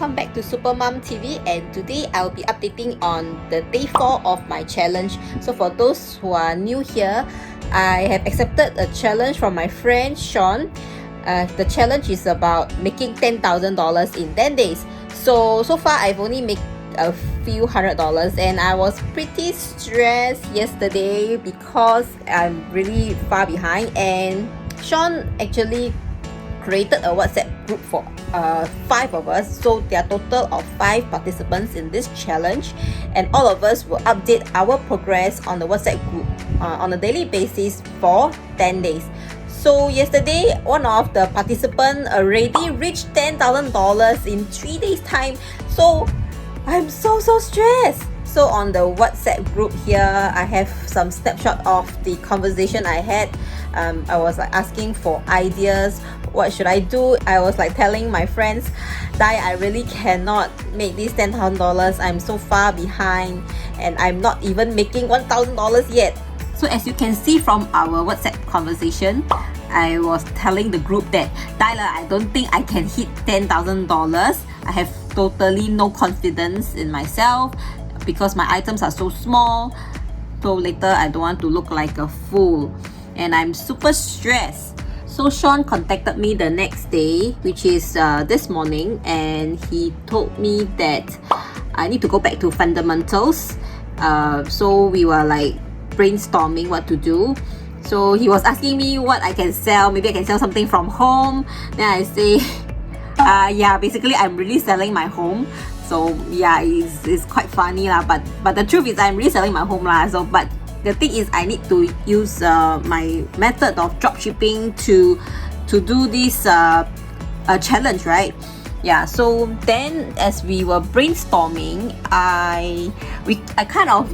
welcome back to Supermom TV, and today I'll be updating on the day 4 of my challenge. So for those who are new here, I have accepted a challenge from my friend Sean. The challenge is about making $10,000 in 10 days. So far I've only made a few $100, and I was pretty stressed yesterday because I'm really far behind, and Sean actually created a WhatsApp group for 5 of us, so there are a total of 5 participants in this challenge, and all of us will update our progress on the WhatsApp group on a daily basis for 10 days. So yesterday, one of the participants already reached $10,000 in 3 days time, so I'm so stressed. So on the WhatsApp group here, I have some snapshot of the conversation I had. I was like asking for ideas. What should I do? I was like telling my friends, Dai, I really cannot make this $10,000. I'm so far behind, and I'm not even making $1,000 yet. So as you can see from our WhatsApp conversation, I was telling the group that, Dai, I don't think I can hit $10,000. I have totally no confidence in myself because my items are so small. So later I don't want to look like a fool, and I'm super stressed. So Sean contacted me the next day, which is this morning, and he told me that I need to go back to fundamentals. So we were like brainstorming what to do. So he was asking me what I can sell. Maybe I can sell something from home. Then I say, yeah, basically I'm really selling my home. So yeah, it's quite funny lah. But the truth is I'm really selling my home lah. So but the thing is I need to use my method of dropshipping to do this challenge, right? Yeah, so then as we were brainstorming, he kind of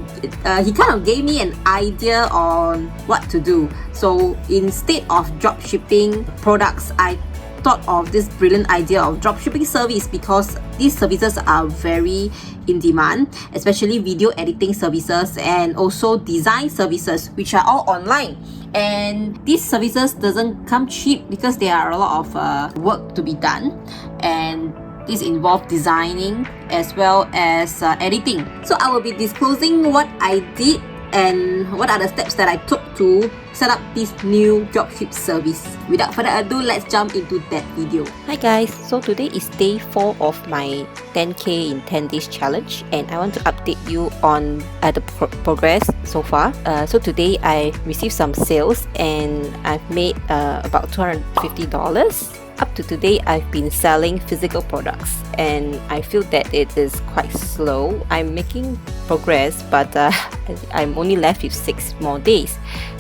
gave me an idea on what to do. So instead of dropshipping products, I thought of this brilliant idea of dropshipping service, because these services are very in demand, especially video editing services and also design services, which are all online. And these services doesn't come cheap because there are a lot of work to be done, and this involves designing as well as editing. So I will be disclosing what I did and what are the steps that I took to set up this new dropship service. Without further ado, let's jump into that video. Hi guys, so today is day 4 of my 10k in 10 days challenge, and I want to update you on the progress so far. So today I received some sales and I've made about $250. Up to today, I've been selling physical products, and I feel that it is quite slow. I'm making progress, but I'm only left with 6 more days.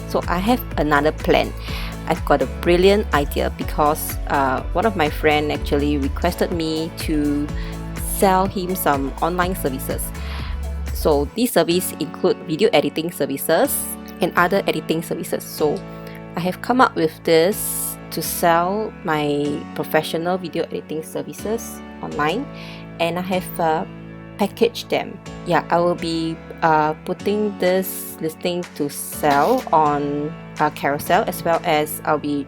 So I have another plan. I've got a brilliant idea because one of my friends actually requested me to sell him some online services. So these services include video editing services and other editing services. So I have come up with this to sell my professional video editing services online, and I have packaged them. Yeah, I will be putting this listing to sell on Carousel, as well as I'll be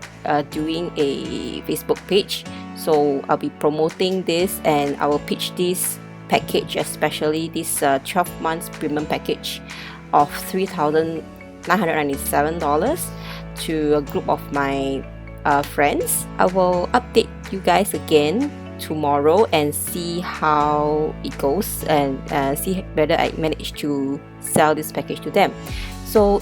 doing a Facebook page. So I'll be promoting this, and I will pitch this package, especially this 12 months premium package of $3,997 to a group of my friends. I will update you guys again tomorrow and see how it goes, and see whether I manage to sell this package to them. So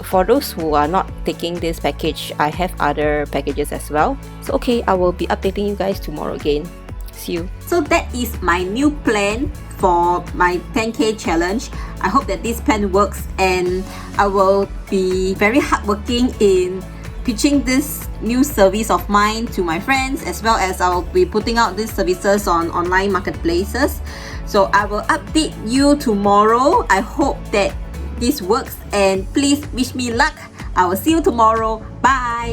for those who are not taking this package, I have other packages as well. So okay, I will be updating you guys tomorrow again. See you. So that is my new plan for my 10k challenge. I hope that this plan works, and I will be very hardworking in pitching this new service of mine to my friends, as well as I'll be putting out these services on online marketplaces. So I will update you tomorrow. I hope that this works, and please wish me luck. I will see you tomorrow. Bye.